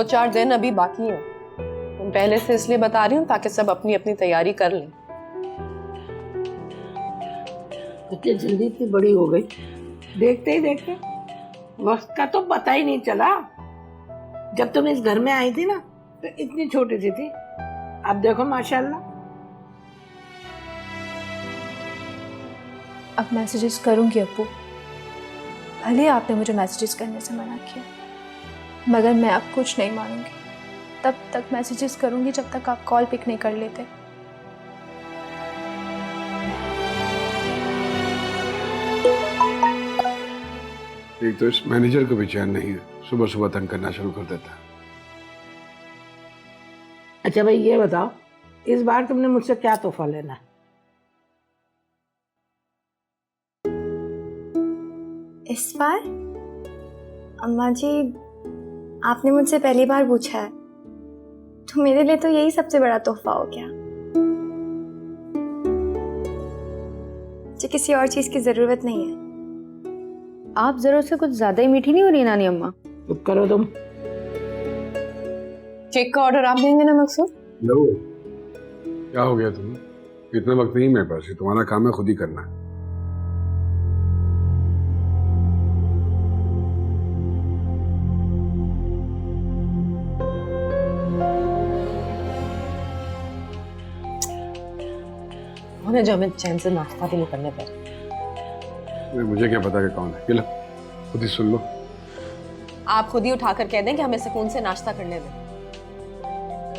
2-4 दिन अभी बाकी है। तुम पहले से इसलिए बता रही हूँ ताकि सब अपनी अपनी तैयारी कर लें। इतनी जल्दी इतनी बड़ी हो गई, देखते ही देखते वक्त का तो पता ही नहीं चला। जब तुम इस घर में आई थी ना तो इतनी छोटी सी थी, अब देखो माशाल्लाह। अब मैसेजेस करूंगी अप्पू, भले आपने मुझे मैसेजेस करने से मना किया, मगर मैं अब कुछ नहीं मानूंगी। तब तक मैसेजेस करूंगी जब तक आप कॉल पिक नहीं कर लेते। एक तो इस मैनेजर को भी चैन नहीं है, सुबह सुबह तंग करना शुरू कर देता है। अच्छा भाई ये बताओ, इस बार तुमने मुझसे क्या तोहफा लेना है? इस बार अम्मा जी आपने मुझसे पहली बार पूछा है, तो मेरे लिए तो यही सबसे बड़ा तोहफा हो गया। मुझे किसी और चीज की जरूरत नहीं है। आप जरूर से कुछ ज्यादा ही मीठी नहीं हो रही नानी अम्मा? चुप करो तुम। केक का ऑर्डर आप देंगे ना मकसूद? लो, क्या हो गया तुम्हें? इतना वक्त नहीं मेरे पास, तुम्हारा काम है खुद ही करना है। उन्हें जो हमें चैन से नाश्ता भी नहीं करने पर। मुझे क्या पता कि कौन है, ये लो खुद ही सुन लो। आप खुद ही उठाकर कह दें कि हमें सुकून से नाश्ता करने दें।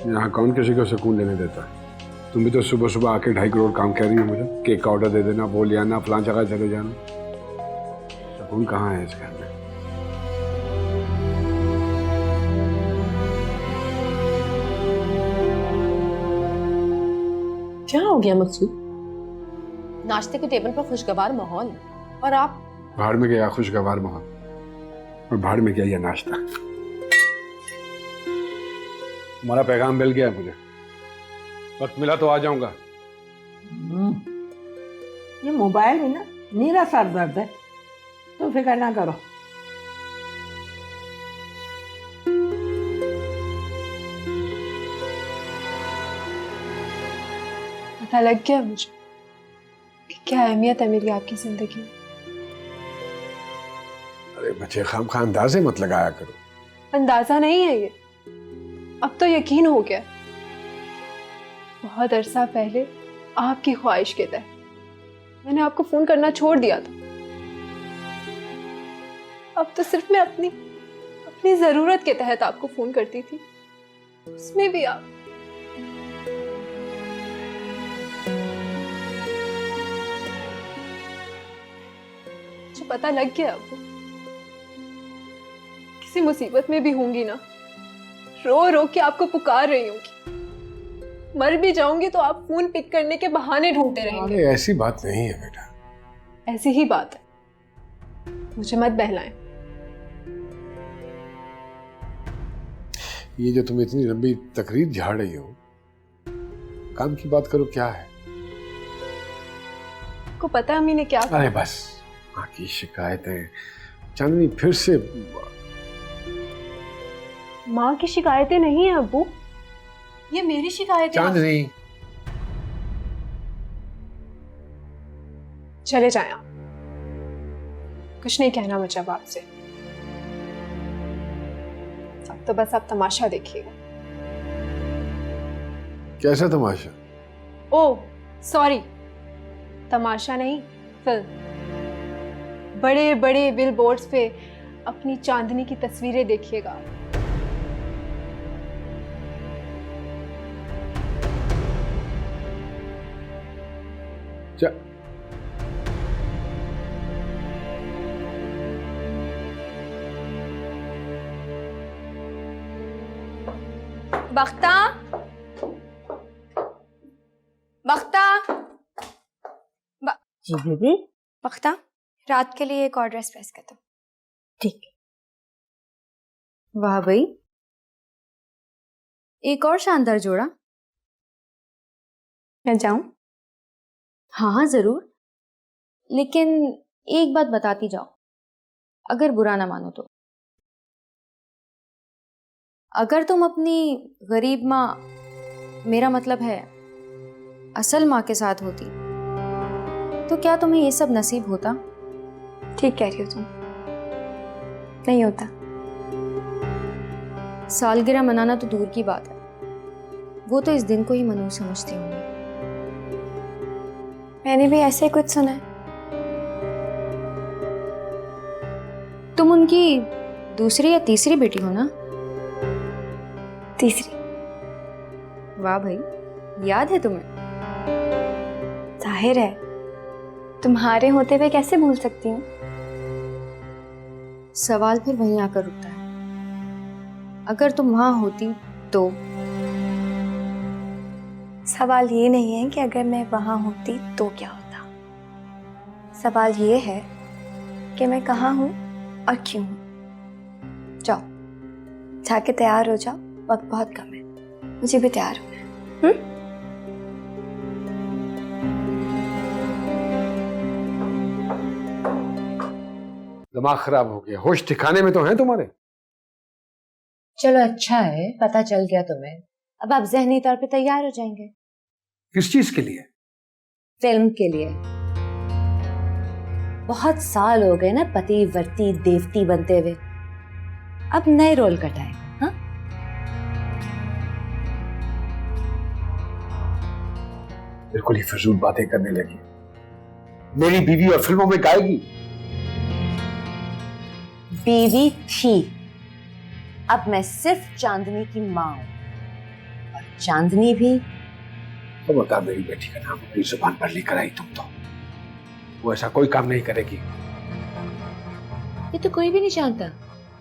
यहाँ कौन किसी को सुकून लेने देता है? तुम भी तो सुबह सुबह आके 2.5 करोड़ काम कह रही हो मुझे, केक का ऑर्डर दे देना, वो ले आना, फलां जगह चले जाना। सुकून कहाँ है इस घर में? क्या हो गया मकसूद? नाश्ते के टेबल पर खुशगवार माहौल है और आप बाहर में गया खुशगवार माहौल, और बाहर में क्या ये नाश्ता? तुम्हारा पैगाम मिल गया मुझे, वक्त मिला तो आ जाऊंगा। ये मोबाइल में ना नीरा सर दर्द है, तो फिक्र ना करो। पता लग गया मुझे कि क्या अहमियत है मेरी आपकी जिंदगी में। अरे बच्चे खामखा अंदाजे मत लगाया करो। अंदाजा नहीं है ये, अब तो यकीन हो गया। बहुत अरसा पहले आपकी ख्वाहिश के तहत मैंने आपको फोन करना छोड़ दिया था। अब तो सिर्फ मैं अपनी जरूरत के तहत आपको फोन करती थी, उसमें भी आप। मुझे पता लग गया अब किसी मुसीबत में भी होंगी ना, रो रो के आपको पुकार रही होंगी। मर भी जाऊंगी तो आप फोन पिक करने के बहाने ढूंढते रहेंगे। अरे ऐसी बात नहीं है बेटा। ऐसी ही बात है, मुझे मत बहलाएं। ये जो तुम इतनी लंबी तकरीर झाड़ रही हो, काम की बात करो, क्या है? आपको पता है अम्मी ने क्या कहा? अरे बस, माँ की शिकायतें। चांदनी फिर से। माँ की शिकायतें नहीं है अब्बू, ये मेरी शिकायत है। चांदनी चले जाएं आप, कुछ नहीं कहना मुझे अब आपसे। अब तो बस आप तमाशा देखिएगा। कैसा तमाशा? ओह सॉरी, तमाशा नहीं, फिल्म। बड़े बड़े बिल बोर्ड्स पे अपनी चांदनी की तस्वीरें देखिएगा। बख्ता, बख्ता, जी बेबी। बख्ता, रात के लिए एक और ड्रेस प्रेस कर दो। ठीक। वाह भाई, एक और शानदार जोड़ा। मैं जाऊं? हाँ हाँ जरूर, लेकिन एक बात बताती जाओ, अगर बुरा ना मानो तो। अगर तुम अपनी गरीब माँ, मेरा मतलब है असल माँ के साथ होती, तो क्या तुम्हें ये सब नसीब होता? ठीक कह रही हो तुम, नहीं होता। सालगिरह मनाना तो दूर की बात है, वो तो इस दिन को ही मनहूस समझती होंगी। मैंने भी ऐसे ही कुछ सुना है। तुम उनकी दूसरी या तीसरी बेटी हो ना? तीसरी। वाह भाई, याद है तुम्हें? जाहिर है, तुम्हारे होते हुए कैसे भूल सकती हूँ। सवाल फिर वहीं आकर रुकता है, अगर तुम वहां होती तो? सवाल ये नहीं है कि अगर मैं वहां होती तो क्या होता। सवाल ये है कि मैं कहाँ हूँ और क्यों हूँ। जाओ, जाके तैयार हो जाओ, वक्त बहुत कम है, मुझे भी तैयार होना है। दिमाग खराब हो गया, होश ठिकाने में तो है तुम्हारे? चलो अच्छा है, पता चल गया तुम्हें। अब आप जहनी तौर पे तैयार हो जाएंगे किस चीज के लिए? फिल्म के लिए। बहुत साल हो गए ना पति वर्ती देवती बनते हुए, अब नए रोल का टाइम। हाँ, बिल्कुल ही फिजूल बातें करने लगी। मेरी बीवी और फिल्मों में गाएगी? बीवी थी, अब मैं सिर्फ चांदनी की माँ हूं, और चांदनी भी। तो बता, मेरी बेटी का नाम अपनी जुबान पर लेकर आई तुम तो। वो ऐसा कोई काम नहीं करेगी। ये तो कोई भी नहीं जानता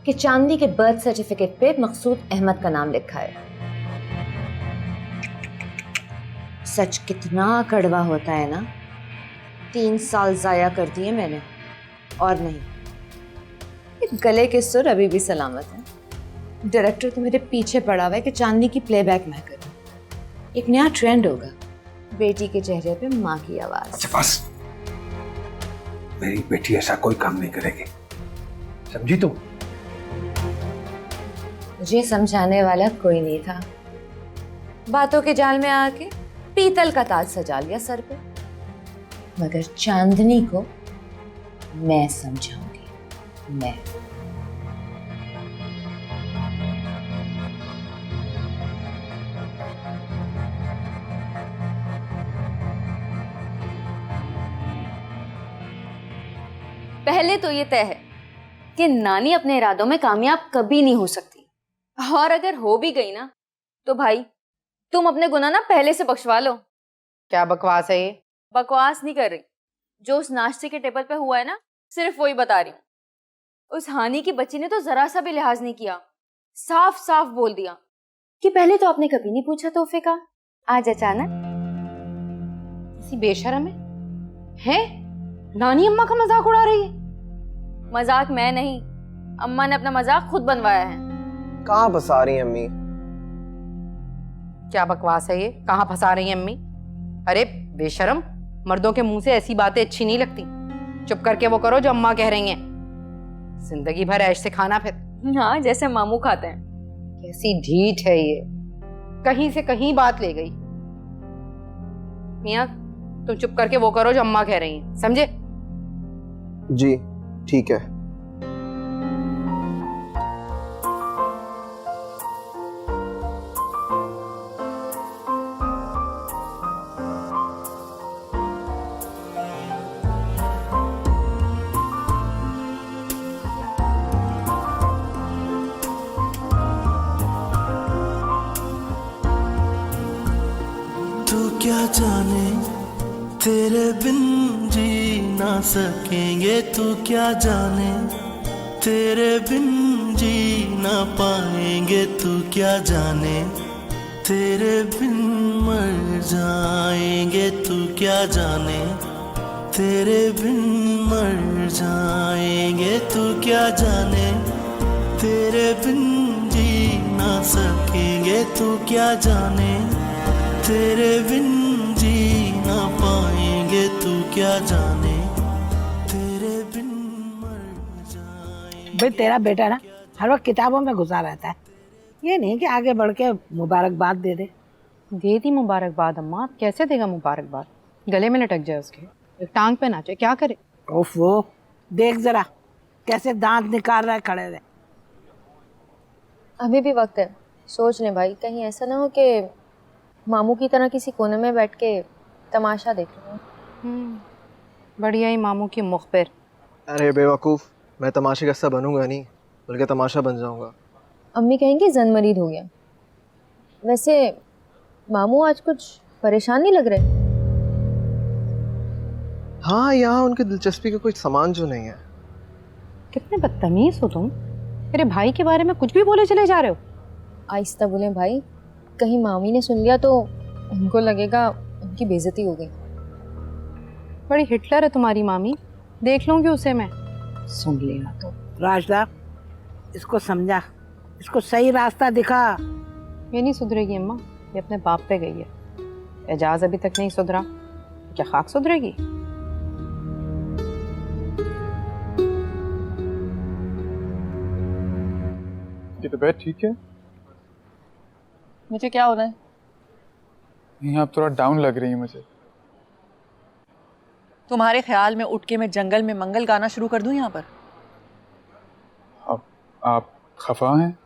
कि चांदनी के बर्थ सर्टिफिकेट पे मकसूद अहमद का नाम लिखा है। सच कितना कड़वा होता है ना। 3 साल जाया कर दिए मैंने, और नहीं, ये गले के सुर अभी भी सलामत है। डायरेक्टर तो मेरे पीछे पड़ा हुआ है कि चांदनी की प्लेबैक मैं करूं। एक नया ट्रेंड होगा, बेटी के चेहरे पे माँ की आवाज। अच्छा बस, मेरी बेटी ऐसा कोई काम नहीं करेगी, समझी तुम? मुझे समझाने वाला कोई नहीं था, बातों के जाल में आके पीतल का ताज सजा लिया सर पे। मगर चांदनी को मैं समझाऊंगी, मैं। पहले तो ये तय है कि नानी अपने इरादों में कामयाब कभी नहीं हो सकती, और अगर हो भी गई ना तो भाई तुम अपने गुनाह ना पहले से बख्शवा लो। क्या बकवास है ये? बकवास नहीं कर रही, जो उस नाश्ते के टेबल पे हुआ है ना, सिर्फ वही बता रही हूँ। उस हानि की बच्ची ने तो जरा सा भी लिहाज नहीं किया, साफ साफ बोल दिया कि पहले तो आपने कभी नहीं पूछा तोहफे का, आज अचानक। किसी बेशरम है? नानी अम्मा का मजाक उड़ा रही है। मजाक मैं नहीं, अम्मा ने अपना मजाक खुद बनवाया है। कहाँ फंसा रही हैं अम्मी? क्या बकवास है ये? कहाँ फंसा रही है अम्मी? अरे बेशरम, मर्दों के मुंह से ऐसी बातें अच्छी नहीं लगती। चुप करके वो करो जो अम्मा कह रही हैं। जिंदगी भर ऐश से खाना फिर। हाँ, जैसे मामू खाते हैं। कैसी ढीठ है ये, कहीं से कहीं बात ले गई। मियाँ, तुम चुप करके वो करो जो अम्मा कह रही हैं, समझे? जी ठीक है। तू क्या जाने तेरे बिन जी ना सकेंगे, तू क्या जाने तेरे बिन जी ना पाएंगे, तू क्या जाने तेरे बिन मर जाएंगे, तू क्या जाने तेरे बिन मर जाएंगे, तू क्या जाने तेरे बिन जी ना सकेंगे, तू क्या जाने तेरे बिन जी ना पाएंगे, तू क्या जाने तेरे बिन मर जाएंगे। भाई तेरा बेटा ना हर वक्त किताबों में घुसा रहता है, ये नहीं कि आगे बढ़ के मुबारकबाद दे दे। दे दी मुबारकबाद अम्मा, कैसे देगा मुबारकबाद? गले में लटक जाए उसके, एक टांग पे नाचे, क्या करे? उफ वो देख जरा कैसे दांत निकाल रहा है खड़े रहे। अभी भी वक्त है, सोच लें भाई, कहीं ऐसा ना हो कि मामू की तरह किसी कोने में बैठ के तमाशा देख रहे हो। बढ़िया ही मामू की मुखबिर। अरे बेवकूफ़, मैं तमाशे का हिस्सा बनूंगा नहीं, बल्कि तमाशा बन जाऊंगा। अम्मी कहेंगी जन मरीद हो गया। वैसे मामू आज कुछ परेशान नहीं लग रहे? हाँ, यहाँ उनकी दिलचस्पी का कोई सामान जो नहीं है। कितने बदतमीज हो तुम, मेरे भाई के बारे में कुछ भी बोले चले जा रहे हो। आहिस्ता बोलें भाई, कहीं मामी ने सुन लिया तो उनको लगेगा उनकी बेइज्जती हो गई। बड़ी हिटलर है तुम्हारी मामी, देख लूंगी उसे मैं। सुन लेना तो। राजदा, इसको समझा, इसको सही रास्ता दिखा। ये नहीं सुधरेगी अम्मा, ये अपने बाप पे गई है। एजाज अभी तक नहीं सुधरा, क्या खाक सुधरेगी? की तबीयत ठीक है? मुझे क्या हो रहा है? नहीं, आप थोड़ा डाउन लग रही है मुझे। तुम्हारे ख्याल में उठ के मैं जंगल में मंगल गाना शुरू कर दूं यहाँ पर? आप खफा हैं?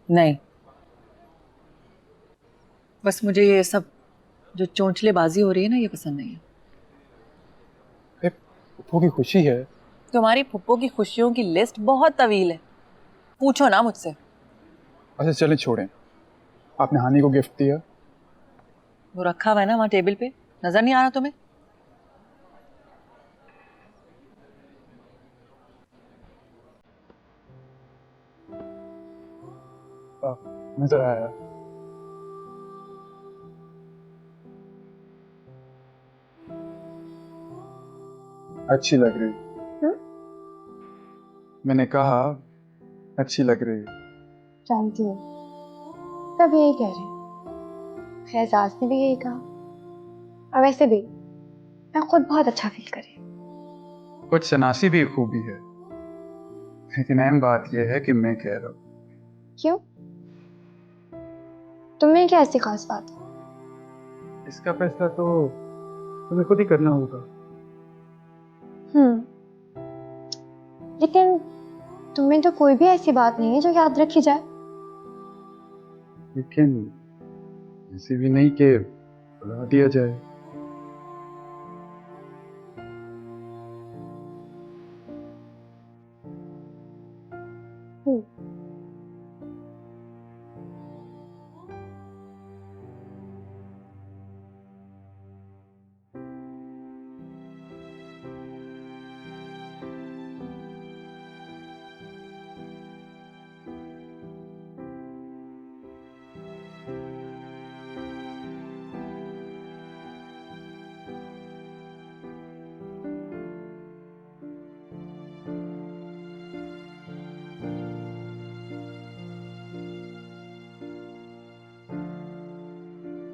नहीं, बस मुझे ये सब जो चोंचलेबाजी हो रही है ना, ये पसंद नहीं है। फुप्पो की खुशी है। तुम्हारी फुप्पो की खुशियों की लिस्ट बहुत तवील है, पूछो ना मुझसे। अच्छा चलें, छोड़ें। आपने हानि को गिफ्ट दिया? वो रखा हुआ है ना वहाँ टेबल पे, नजर नहीं आ रहा तुम्हें? नजर आया। अच्छी लग रही। मैंने कहा अच्छी लग रही। जानती हूँ, सब यही कह रहे हैं। एजाज ने भी यही कहा, और वैसे भी मैं खुद बहुत अच्छा फील कर रही हूँ। कुछ शनासी भी खूबी है, लेकिन अहम बात यह है कि मैं कह रहा हूँ। क्यों? तुम्हें क्या ऐसी खास बात है? इसका फैसला तो तुम्हें खुद ही करना होगा। लेकिन तुम्हें तो कोई भी ऐसी बात नहीं है जो याद रखी जाए। लेकिन ऐसी भी नहीं कि बुला दिया जाए।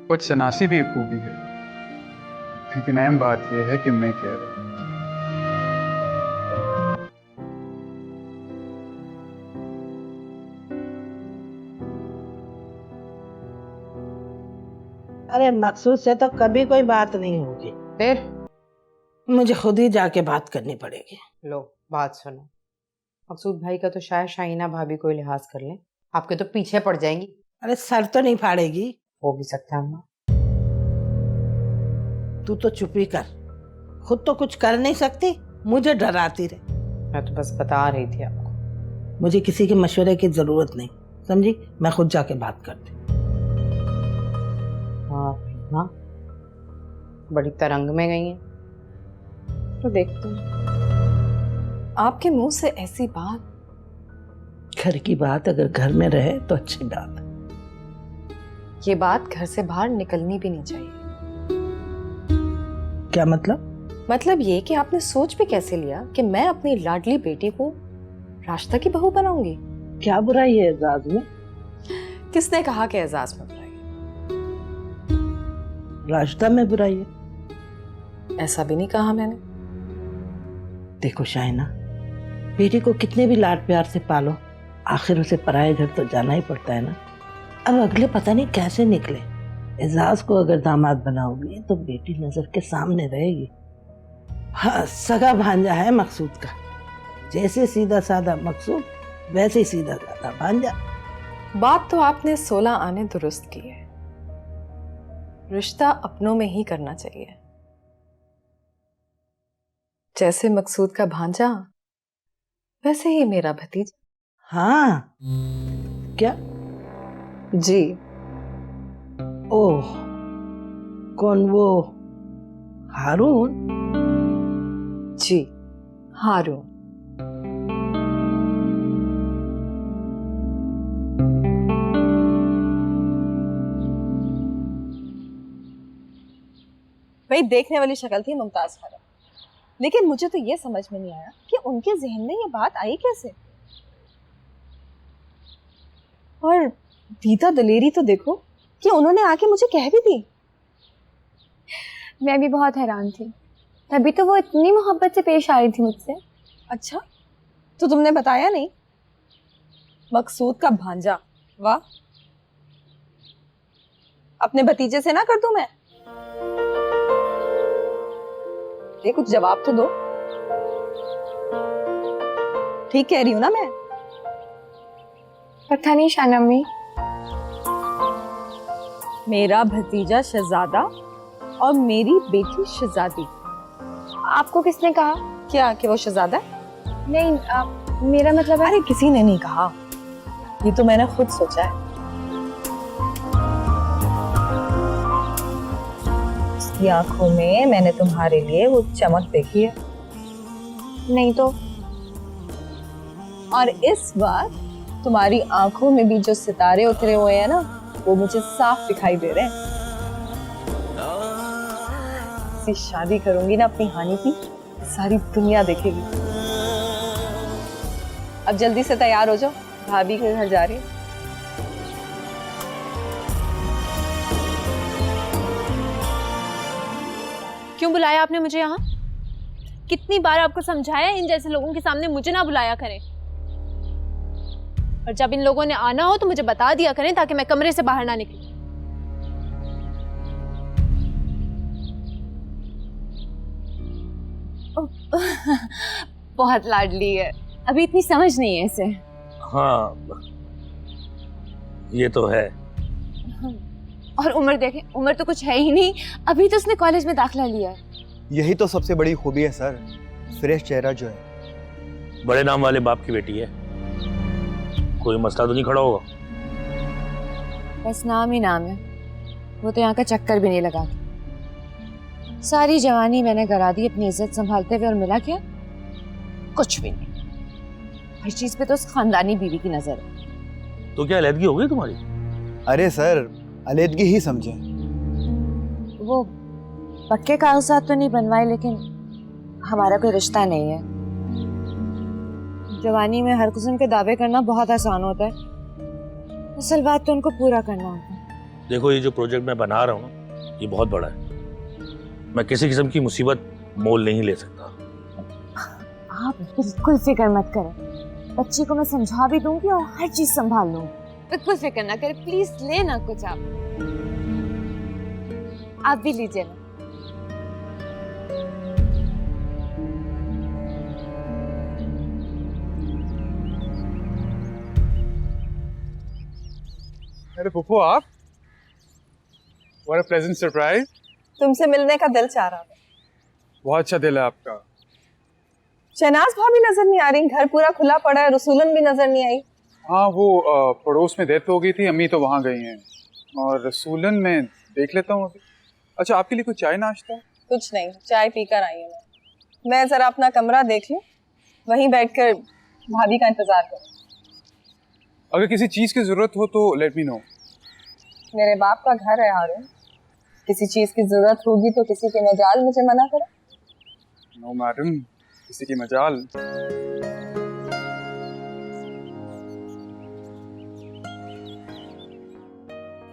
कुछ शनासी भी खूबी है, लेकिन अहम बात यह है कि मैं कह रहा हूँ। अरे मकसूद से तो कभी कोई बात नहीं होगी, फिर मुझे खुद ही जाके बात करनी पड़ेगी। लो बात सुनो, मकसूद भाई का तो शायद शाहीना भाभी को लिहाज कर लें, आपके तो पीछे पड़ जाएंगी। अरे सर तो नहीं फाड़ेगी। हो भी सकता है अम्मा। तू तो चुप ही कर, खुद तो कुछ कर नहीं सकती, मुझे डराती रहे। मैं तो बस बता रही थी आपको। मुझे किसी के मशवरे की जरूरत नहीं, समझी? मैं खुद जाके बात करती। हाँ, बड़ी तरंग में गई हैं, तो देखते हैं। आपके मुंह से ऐसी बात? घर की बात अगर घर में रहे तो अच्छी बात है। ये बात घर से बाहर निकलनी भी नहीं चाहिए। क्या मतलब? मतलब ये कि आपने सोच भी कैसे लिया कि मैं अपनी लाडली बेटी को रास्ता की बहू बनाऊंगी? क्या बुराई है एजाज में? किसने कहा कि एजाज में बुराई है? रास्ता में बुराई है? ऐसा भी नहीं कहा मैंने। देखो शाहिना, बेटी को कितने भी लाड प्यार से पालो, आखिर उसे पराए घर तो जाना ही पड़ता है ना। अब अगले पता नहीं कैसे निकले। एजाज को अगर दामाद बनाओगी तो बेटी नजर के सामने रहेगी। हाँ, सगा भांजा है मकसूद का। जैसे सीधा साधा मकसूद वैसे ही सीधा साधा भांजा। बात तो आपने 16 आने दुरुस्त की है। रिश्ता अपनों में ही करना चाहिए। जैसे मकसूद का भांजा वैसे ही मेरा भतीजा। हाँ क्या? जी। ओह, कौन वो हारून? जी, हारून। भाई देखने वाली शक्ल थी मुमताज खाला, लेकिन मुझे तो ये समझ में नहीं आया कि उनके जहन में ये बात आई कैसे। और दीदा दलेरी तो देखो कि उन्होंने आके मुझे कह भी दी। मैं भी बहुत हैरान थी, तभी तो वो इतनी मोहब्बत से पेश आ रही थी मुझसे। अच्छा, तो तुमने बताया नहीं? मकसूद का भांजा, वाह। अपने भतीजे से ना कर दूं मैं? ये कुछ जवाब तो दो। ठीक कह रही हूं ना मैं? पता नहीं शाना अम्मी। मेरा भतीजा शहजादा और मेरी बेटी शहजादी। आपको किसने कहा? क्या कि वो शहजादा है? नहीं, मेरा मतलब है। अरे किसी ने नहीं कहा, ये तो मैंने खुद सोचा है। उसकी आंखों में मैंने तुम्हारे लिए वो चमक देखी है। नहीं तो। और इस बार तुम्हारी आंखों में भी जो सितारे उतरे हुए हैं ना, वो मुझे साफ दिखाई दे रहे हैं। ऐसी शादी करूंगी ना अपनी हानि की, सारी दुनिया देखेगी। अब जल्दी से तैयार हो जाओ, भाभी के घर जा रही है। क्यों बुलाया आपने मुझे यहाँ? कितनी बार आपको समझाया इन जैसे लोगों के सामने मुझे ना बुलाया करें। और जब इन लोगों ने आना हो तो मुझे बता दिया करें ताकि मैं कमरे से बाहर ना निकलूं। बहुत लाडली है, अभी इतनी समझ नहीं है इसे। हाँ, ये तो है। और उम्र देखें, उम्र तो कुछ है ही नहीं, अभी तो उसने कॉलेज में दाखिला लिया है। यही तो सबसे बड़ी खूबी है सर, फ्रेश चेहरा जो है। बड़े नाम वाले बाप की बेटी है, कोई मसला तो नहीं खड़ा होगा? बस नाम ही नाम है, वो तो यहाँ का चक्कर भी नहीं लगा। सारी जवानी मैंने करा दी अपनी इज्जत संभालते हुए, और मिला क्या? कुछ भी नहीं। हर चीज पे तो उस खानदानी बीवी की नजर है। तो क्या अलहदगी हो गई तुम्हारी? अरे सर, अलहदगी ही समझे। वो पक्के कागजात तो नहीं बनवाए, लेकिन हमारा कोई रिश्ता नहीं है। जवानी में हर किस्म के दावे करना बहुत आसान होता है, असल बात तो उनको पूरा करना होता है। देखो, ये जो प्रोजेक्ट मैं बना रहा हूँ ना, ये बहुत बड़ा है। मैं किसी किस्म की मुसीबत मोल नहीं ले सकता। आप बिल्कुल फिक्र मत करें, बच्ची को मैं समझा भी दूंगी और हर चीज संभाल लूंगी। बिल्कुल फिक्र ना करें, प्लीज लेना कुछ। आप भी लीजिए ना। अरे पुप्पू, आप? What a pleasant surprise. तुमसे मिलने का दिल चाह रहा था। बहुत अच्छा दिल है आपका। शहनाज भाभी नजर नहीं आ रही, घर पूरा खुला पड़ा है, रसूलन भी नजर नहीं आई। हाँ, वो पड़ोस में डेथ हो गई थी, अम्मी तो वहाँ गई हैं, और रसूलन में देख लेता हूँ अभी। अच्छा, आपके लिए कुछ चाय नाश्ता? कुछ नहीं, चाय पीकर आई हूँ मैं जरा अपना कमरा देख लूं, वहीं बैठकर भाभी का इंतजार करूं। अगर किसी चीज़ की ज़रूरत हो तो लेट मी नो। मेरे बाप का घर है हारून, किसी चीज की जरूरत होगी तो किसी के मजाल मुझे मना करे? नो मैडम, किसी की मजाल।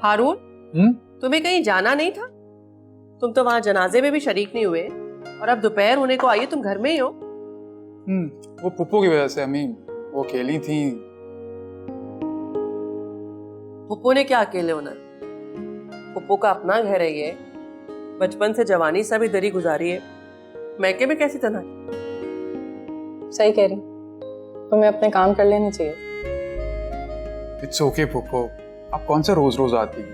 हारून, तुम्हें कहीं जाना नहीं था? तुम तो वहां जनाजे में भी शरीक नहीं हुए, और अब दोपहर होने को आई है, तुम घर में ही हो। वो पुप्पो की वजह से अम्मी, वो खेली थी, पुप्पो ने क्या अकेले होना है? पुप्पो का अपना घर है ये, बचपन से जवानी सभी दरी गुजारी है, मैके में कैसी तन्हा? सही कह रही, तुम्हें अपने काम कर लेने चाहिए। इट्स ओके पुप्पो, आप कौन सा रोज रोज आती हैं?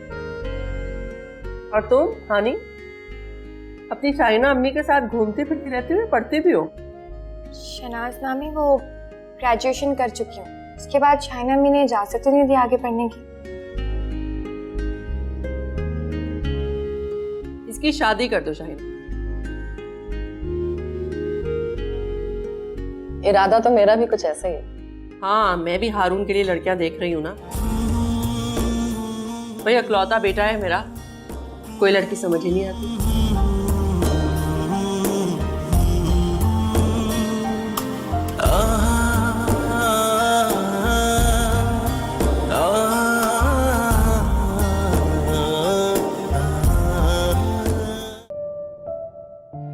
और तुम हानी, अपनी शाइना अम्मी के साथ घूमती फिरती रहती हो, पढ़ती भी हो? शनाज मामी वो ग्रेजुएशन कर चुकी हूँ, उसके बाद शाइना अम्मी ने इजाजत ही नहीं दी आगे पढ़ने की। इसकी शादी कर दो शाइना। इरादा तो मेरा भी कुछ ऐसा ही है। हाँ, मैं भी हारून के लिए लड़कियां देख रही हूँ ना। भाई अकलौता बेटा है मेरा, कोई लड़की समझ ही नहीं आती।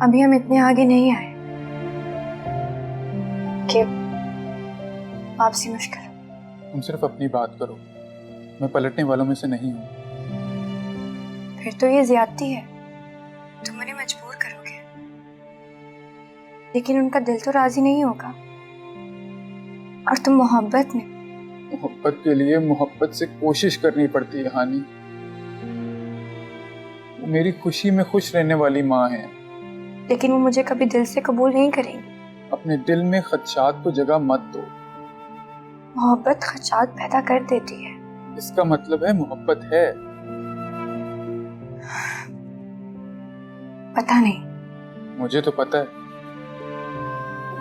अभी हम इतने आगे नहीं आए कि वापसी मुश्किल। तुम सिर्फ अपनी बात करो, मैं पलटने वालों में से नहीं हूँ। फिर तो ये ज्यादती है, तुम उन्हें मजबूर करोगे, लेकिन उनका दिल तो राजी नहीं होगा। और तुम मोहब्बत के लिए मोहब्बत से कोशिश करनी पड़ती है हानी। वो मेरी खुशी में खुश रहने वाली माँ है, लेकिन वो मुझे कभी दिल से कबूल नहीं करेंगी। अपने दिल में खदशात को जगह मत दो। मोहब्बत खदशात पैदा कर देती है। इसका मतलब है मोहब्बत है। पता नहीं, मुझे तो पता है।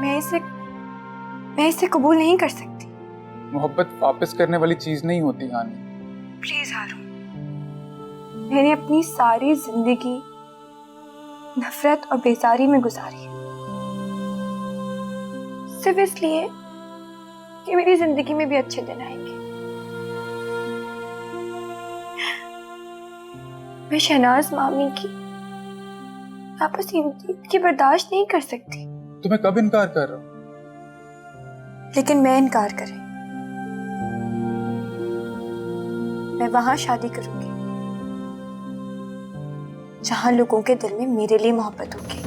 मैं इसे कबूल नहीं कर सकती। मोहब्बत वापस करने वाली चीज नहीं होती हानी। प्लीज हारून, मैंने अपनी सारी जिंदगी नफरत और बेजारी में गुजारी है, सिर्फ इसलिए कि मेरी जिंदगी में भी अच्छे दिन आएंगे। मैं शहनाज मामी की आपसी की बर्दाश्त नहीं कर सकती। तुम्हें कब इनकार कर रहा हूं? लेकिन मैं इनकार करें, मैं वहां शादी करूंगी जहां लोगों के दिल में मेरे लिए मोहब्बत होगी।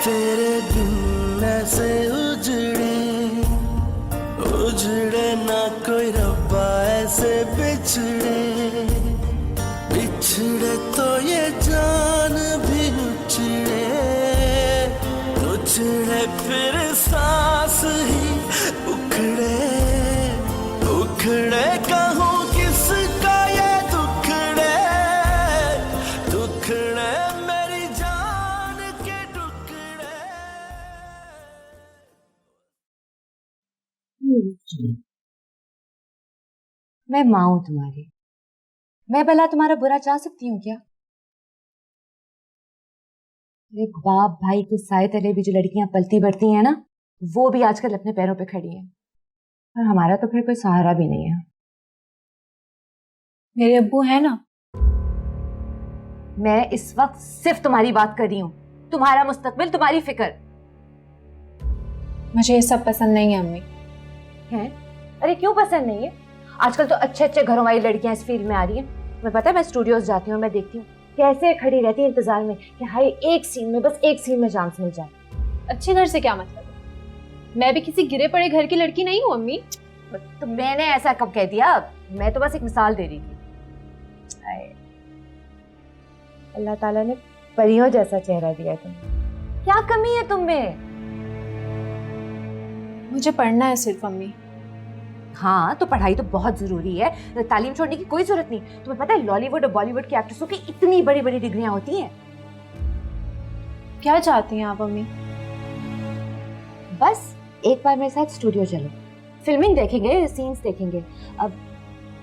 तेरे बिन ऐसे उजड़े ना कोई रब्बा ऐसे बिछड़े तो ये जान भी उछड़े फिर सांस ही उखड़े कहूँ किसका ये दुखड़े मेरी जान के टुकड़े। मैं माँ हूं तुम्हारी, मैं भला तुम्हारा बुरा चाह सकती हूँ क्या? मेरे बाप भाई के साए तले भी जो लड़कियां पलती बढ़ती हैं ना, वो भी आजकल अपने पैरों पे खड़ी हैं, और हमारा तो फिर कोई सहारा भी नहीं है। मेरे अब्बू है ना। मैं इस वक्त सिर्फ तुम्हारी बात कर रही हूँ, तुम्हारा मुस्तकबिल, तुम्हारी फिक्र। मुझे ये सब पसंद नहीं है अम्मी। हैं? अरे क्यों पसंद नहीं है? आजकल तो अच्छे अच्छे घरों वाली लड़कियां इस फील्ड में आ रही हैं। मैं पता है, मैं स्टूडियोज जाती हूँ, मैं देखती हूँ कैसे खड़ी रहती है इंतजार में कि हाय एक सीन में, बस एक सीन में चांस मिल जाए। अच्छे घर से क्या मतलब? मैं भी किसी गिरे पड़े घर की लड़की नहीं हूँ अम्मी। तो मैंने ऐसा कब कह दिया? मैं तो बस एक मिसाल दे रही थी। अल्लाह ताला ने परियों जैसा चेहरा दिया तुम्हें, क्या कमी है तुम में? मुझे पढ़ना है सिर्फ अम्मी। हाँ, तो पढ़ाई तो बहुत जरूरी है, तालीम छोड़ने की कोई जरूरत नहीं। तुम्हें पता है लॉलीवुड और बॉलीवुड की एक्ट्रेसों की इतनी बड़ी बड़ी डिग्रियां होती हैं। क्या चाहती हैं आप अम्मी? बस एक बार मेरे साथ स्टूडियो चलो, फिल्मिंग देखेंगे, सीन्स देखेंगे, अब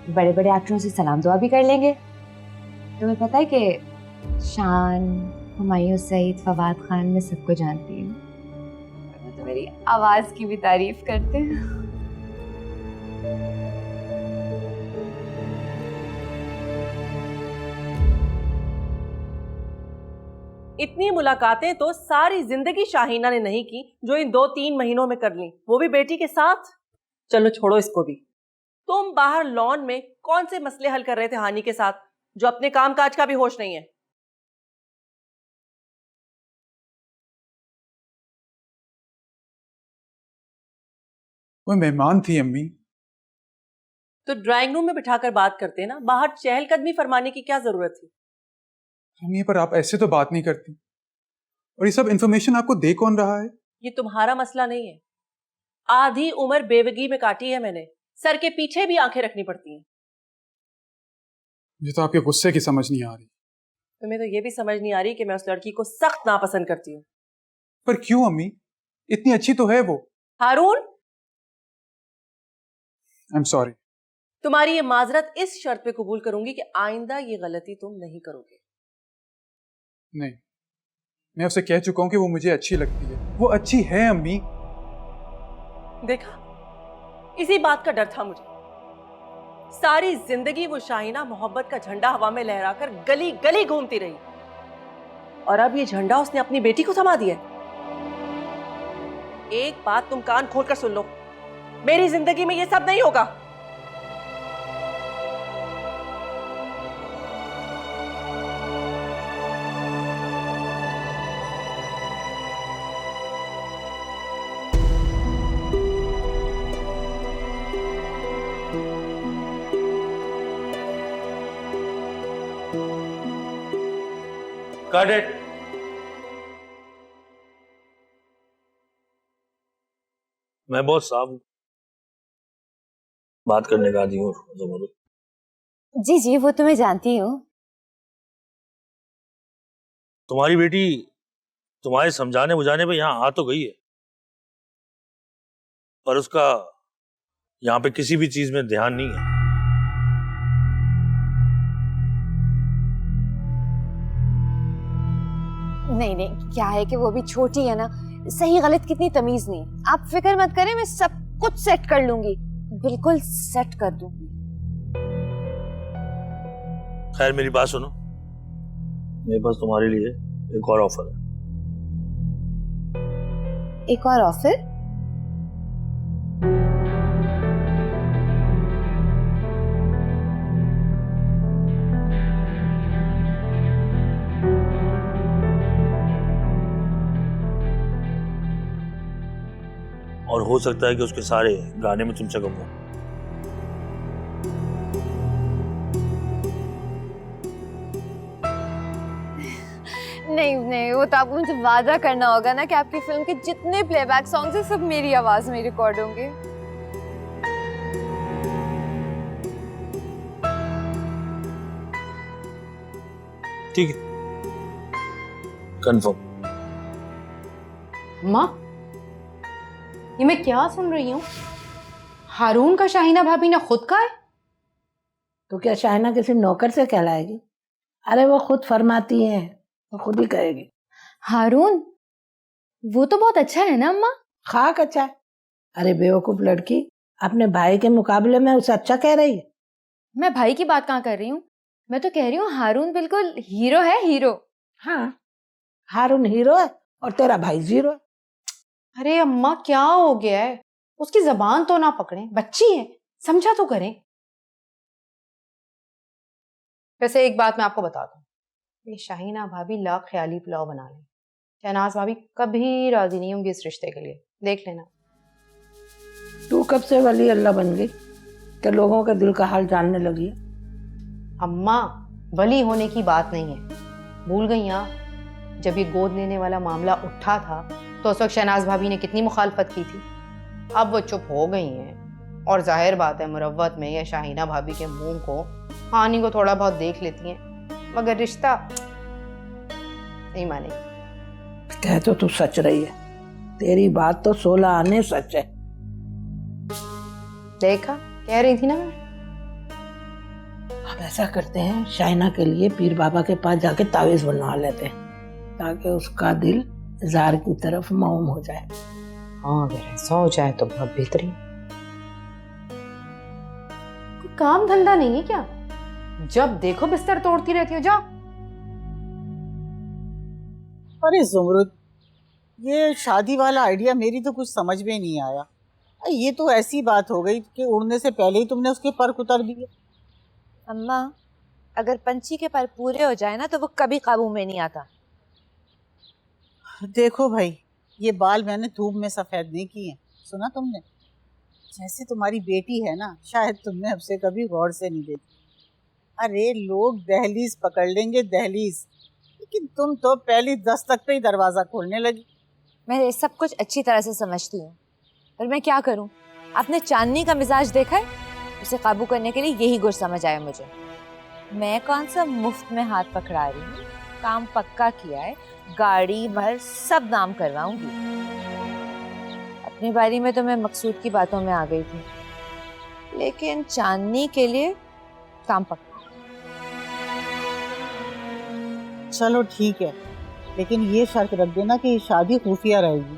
बड़े बड़े एक्टरों से सलाम दुआ भी कर लेंगे। तुम्हें पता है कि शान, हुमायूं सईद, फवाद खान, मैं सबको जानती हूँ, तो मेरी आवाज की भी तारीफ करते हैं। इतनी मुलाकातें तो सारी जिंदगी शाहीना ने नहीं की जो इन 2-3 महीनों में कर ली, वो भी बेटी के साथ। चलो छोड़ो इसको भी। तुम बाहर लॉन में कौन से मसले हल कर रहे थे हानि के साथ, जो अपने काम काज का भी होश नहीं है? वो मेहमान थी अम्मी। तो ड्राइंग रूम में बिठाकर बात करते ना, बाहर चहलकदमी फरमाने की क्या जरूरत थी? अम्मी पर आप ऐसे तो बात नहीं करती। और ये सब इंफॉर्मेशन आपको दे कौन रहा है? ये तुम्हारा मसला नहीं है। आधी उम्र बेवगी में काटी है मैंने, सर के पीछे भी आंखें रखनी पड़ती हैं। मुझे तो आपके गुस्से की समझ नहीं आ रही। तुम्हें तो ये भी समझ नहीं आ रही कि मैं उस लड़की को सख्त नापसंद करती हूँ। पर क्यों अम्मी? इतनी अच्छी तो है वो। हारून, आई एम सॉरी। तुम्हारी ये माजरत इस शर्त पे कबूल करूंगी कि आइंदा ये गलती तुम नहीं करोगे। नहीं, मैं उसे कह चुका हूं कि वो मुझे अच्छी लगती है। वो अच्छी है अम्मी। देखा, इसी बात का डर था मुझे। सारी जिंदगी वो शाहीना मोहब्बत का झंडा हवा में लहराकर गली गली घूमती रही, और अब ये झंडा उसने अपनी बेटी को थमा दिया। एक बात तुम कान खोलकर सुन लो, मेरी जिंदगी में ये सब नहीं होगा। Got it. मैं बहुत साफ बात करने का आदी हूँ। जी जी, वो तो मैं जानती हूँ। तुम्हारी बेटी तुम्हारे समझाने बुझाने पे यहाँ आ तो गई है, पर उसका यहाँ पे किसी भी चीज में ध्यान नहीं है। नहीं नहीं, क्या है कि वो भी छोटी है ना, सही गलत कितनी तमीज नहीं। आप फिक्र मत करें, मैं सब कुछ सेट कर लूंगी, बिल्कुल सेट कर दूंगी। खैर मेरी बात सुनो, मेरे पास तुम्हारे लिए एक और ऑफर है। एक और ऑफर? और हो सकता है कि उसके सारे गाने में तुमसे कम हो। नहीं नहीं, वो तो आपको मुझे वादा करना होगा ना कि आपकी फिल्म के जितने प्लेबैक सॉन्ग्स हैं सब मेरी आवाज में रिकॉर्ड होंगे। ठीक है, कंफर्म। माँ, ये मैं क्या सुन रही हूँ? हारून का शाहीना भाभी ने खुद कहा है? तो क्या शाहीना किसी नौकर से कहलाएगी? अरे वो खुद फरमाती हैं, वो खुद ही कहेगी। हारून, वो तो बहुत अच्छा है ना अम्मा? खाक अच्छा है। अरे बेवकूफ लड़की, अपने भाई के मुकाबले में उसे अच्छा कह रही है। मैं भाई की बात कहाँ कर रही हूँ, मैं तो कह रही हूँ हारून बिल्कुल हीरो है, हीरो। हाँ, हारून हीरो है और तेरा भाई जीरो है। अरे अम्मा क्या हो गया है? उसकी जबान तो ना पकड़े, बच्ची है, समझा तो करें। वैसे एक बात मैं आपको बता दूं, ये शाहीना भाभी लाख ख्याली पुलाव बना लें, शहनाज भाभी कभी राजी नहीं होंगी इस रिश्ते के लिए, देख लेना। तू कब से वली अल्लाह बन गई कि लोगों के दिल का हाल जानने लगी है? अम्मा, वली होने की बात नहीं है, भूल गई आप? जब ये गोद लेने वाला मामला उठा था तो उस वक्त शहनाज भाभी ने कितनी मुखालफत की थी। अब वो चुप हो गई हैं, और जाहिर बात है मुरव्वत में या शाहीना भाभी के मुंह को हानि को थोड़ा बहुत देख लेती हैं, मगर रिश्ता नहीं मानेगी। कह तो तू सच रही है, तेरी बात तो 16 आने सच है। देखा, कह रही थी ना मैं। अब ऐसा करते हैं, शाहीना के लिए पीर बाबा के पास जाके तावीज बनवा लेते हैं, ताकि उसका दिल जार की तरफ मौम हो जाए। हाँ, अगर ऐसा हो जाए तो बहुत बेहतरीन। कोई काम धंधा नहीं है क्या? जब देखो बिस्तर तोड़ती रहती हो। जाओ। अरे जुमरुद, ये शादी वाला आइडिया मेरी तो कुछ समझ में नहीं आया। ये तो ऐसी बात हो गई कि उड़ने से पहले ही तुमने उसके पर उतार दिए। अम्मा, अगर पंछी के पर पूरे हो जाए ना तो वो कभी काबू में नहीं आता। देखो भाई, ये बाल मैंने धूप में सफेद नहीं किए, सुना तुमने? जैसे तुम्हारी बेटी है ना, शायद तुमने हमसे कभी गौर से नहीं देखी। अरे लोग दहलीज पकड़ लेंगे, दहलीज, लेकिन तुम तो पहली दस्तक पे ही दरवाजा खोलने लगी। मैं ये सब कुछ अच्छी तरह से समझती हूँ, पर मैं क्या करूँ? आपने चांदनी का मिजाज देखा है? उसे काबू करने के लिए यही गुर समझ आया मुझे। मैं कौन सा मुफ्त में हाथ पकड़ा रही हूँ, काम पक्का किया है, गाड़ी भर सब नाम करवाऊंगी। अपनी बारी में तो मैं मकसूद की बातों में आ गई थी, लेकिन चांदनी के लिए काम पक्का। चलो ठीक है, लेकिन ये शर्त रख देना कि शादी खुफिया रहेगी।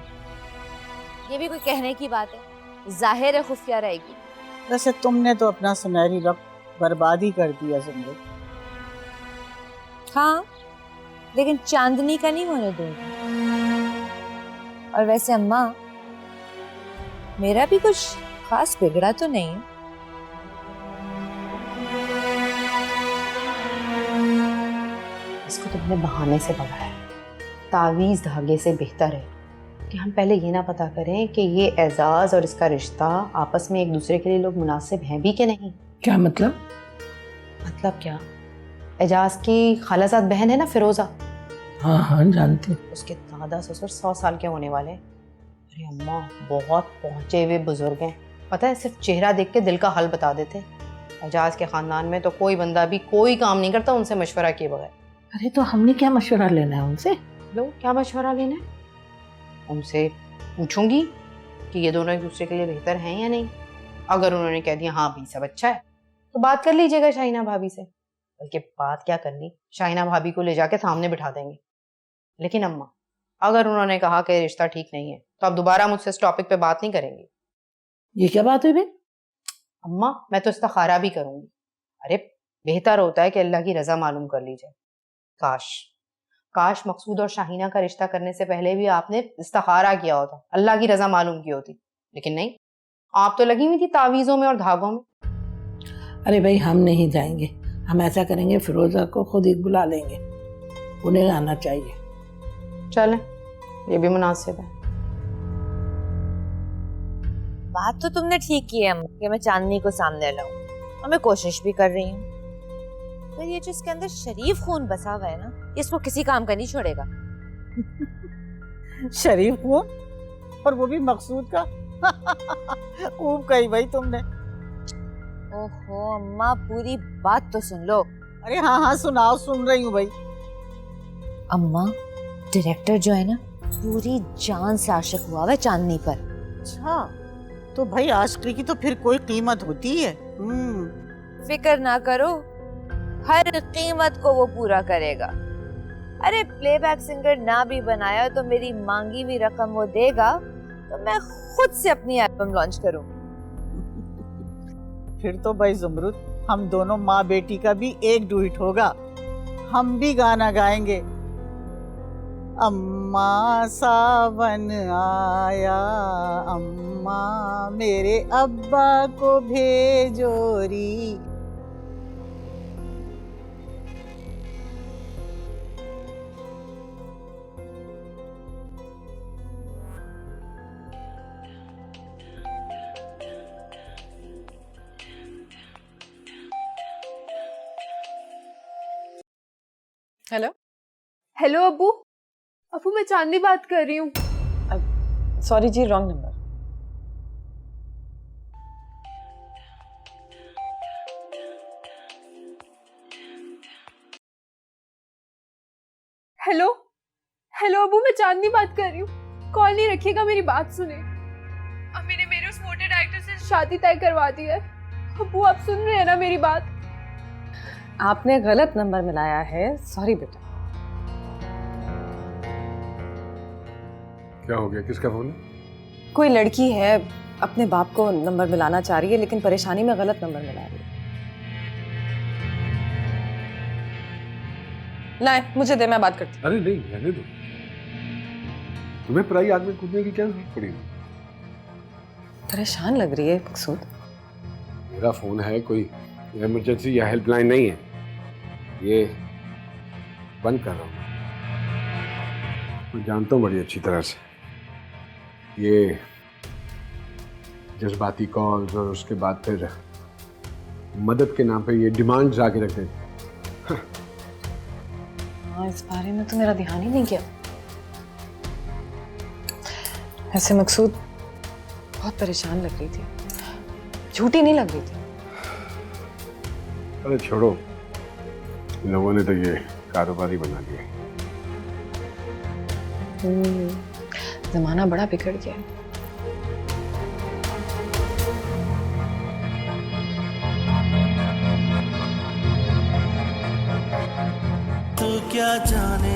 ये भी कोई कहने की बात है? जाहिर है खुफिया रहेगी। वैसे तुमने तो अपना सुनहरी वक्त बर्बाद ही कर दिया जिंदगी। हाँ, लेकिन चांदनी का नहीं होने दूंगी। और वैसे अम्मा, मेरा भी कुछ खास बिगड़ा तो नहीं। इसको तुमने बहाने से पकड़ा है। तावीज़ धागे से बेहतर है कि हम पहले ये ना पता करें कि ये एजाज और इसका रिश्ता आपस में एक दूसरे के लिए लोग मुनासिब हैं भी कि नहीं। क्या मतलब? मतलब क्या? एजाज की खालाजाद बहन है ना फिरोजा, हाँ हाँ जानती हूँ। उसके दादा ससुर 100 साल के होने वाले। अरे अम्मा, बहुत पहुंचे हुए बुजुर्ग हैं। पता है, सिर्फ चेहरा देख के दिल का हाल बता देते। एजाज के खानदान में तो कोई बंदा भी कोई काम नहीं करता उनसे मशवरा किए बगैर। अरे तो हमने क्या मशवरा लेना है उनसे? लो, क्या मशवरा लेना है? उनसे पूछूंगी कि ये दोनों एक दूसरे के लिए बेहतर हैं या नहीं। अगर उन्होंने कह दिया हाँ भाई सब अच्छा है, तो बात कर लीजिएगा शाहीना भाभी से। बल्कि बात क्या करनी, शाहीना भाभी को ले जाके सामने बिठा देंगे। लेकिन अम्मा, अगर उन्होंने कहा कि रिश्ता ठीक नहीं है, तो आप दोबारा मुझसे इस टॉपिक पे बात नहीं करेंगी। ये क्या बात हुई बे? अम्मा, मैं तो इस्तिखारा भी करूंगी। अरे बेहतर होता है कि अल्लाह की रजा मालूम कर ली जाए। काश मकसूद और शाहीना का रिश्ता करने से पहले भी आपने इस्तिखारा किया होता, अल्लाह की रजा मालूम की होती। लेकिन नहीं, आप तो लगी हुई थी तावीज़ों में और धागों में। अरे भाई, हम नहीं जाएंगे। हम ऐसा करेंगे, फिरोजा को खुद ही बुला लेंगे, उन्हें आना चाहिए। चलें, ये भी मुनासिब है। बात तो तुमने ठीक की है अम्मा कि मैं चांदनी को सामने लाऊं, और मैं कोशिश भी कर रही हूँ। पर ये जो इसके अंदर शरीफ खून बसा हुआ है ना, इसको किसी काम का नहीं छोड़ेगा। शरीफ खून, और वो भी मकसूद का। खूब कही भाई तुमने। ओहो अम्मा, पूरी बात तो सुन लो। अरे हाँ हाँ सुनाओ, सुन रही हूँ भाई। अम्मा, डायरेक्टर जो है ना, पूरी जान से आशिक हुआ है चांदनी पर। अच्छा, तो भाई आशिकी की तो फिर कोई कीमत होती है। फिक्र ना करो, हर कीमत को वो पूरा करेगा। अरे प्लेबैक सिंगर ना भी बनाया तो मेरी मांगी हुई रकम वो देगा, तो मैं खुद से अपनी एल्बम लॉन्च करूं। फिर तो भाई जुमरुद, हम दोनों माँ बेटी का भी एक डुएट होगा। हम भी गाना गाएंगे, अम्मा सावन आया, अम्मा मेरे अब्बा को भेजोरी। Hello hello Abu. अबू, मैं चांदनी बात कर रही हूँ। सॉरी जी, wrong number. Hello hello Abu, मैं चांदनी बात कर रही हूँ। कॉल नहीं रखिएगा, मेरी बात सुने। अम्मी ने मेरे उस मोटे डायरेक्टर से शादी तय करवा दी है। अबू, आप सुन रहे हैं ना मेरी बात? आपने गलत नंबर मिलाया है, सॉरी बेटा। क्या हो गया? किसका फोन है? कोई लड़की है, अपने बाप को नंबर मिलाना चाह रही है, लेकिन परेशानी में गलत नंबर मिला रही है। लाए, मुझे दे, मैं बात करती हूँ। अरे नहीं, रहने दो। तुम्हें पराई आग में कूदने की क्या जरूरत पड़ी? परेशान लग रही है मकसूद। मेरा फोन है, कोई इमरजेंसी या हेल्पलाइन नहीं है। ये बंद कर रहा हूँ। मैं जानता हूँ बड़ी अच्छी तरह से ये जज्बाती कॉल्स और उसके बाद फिर मदद के नाम पे ये डिमांड्स आके रख देते। हाँ, इस बारे में तो मेरा ध्यान ही नहीं किया। ऐसे मकसूद बहुत परेशान लग रही थी, झूठी नहीं लग रही थी। अरे छोड़ो, इन लोगों ने तो ये कारोबारी बना दिया। जमाना बड़ा बिगड़ गया है। तू क्या जाने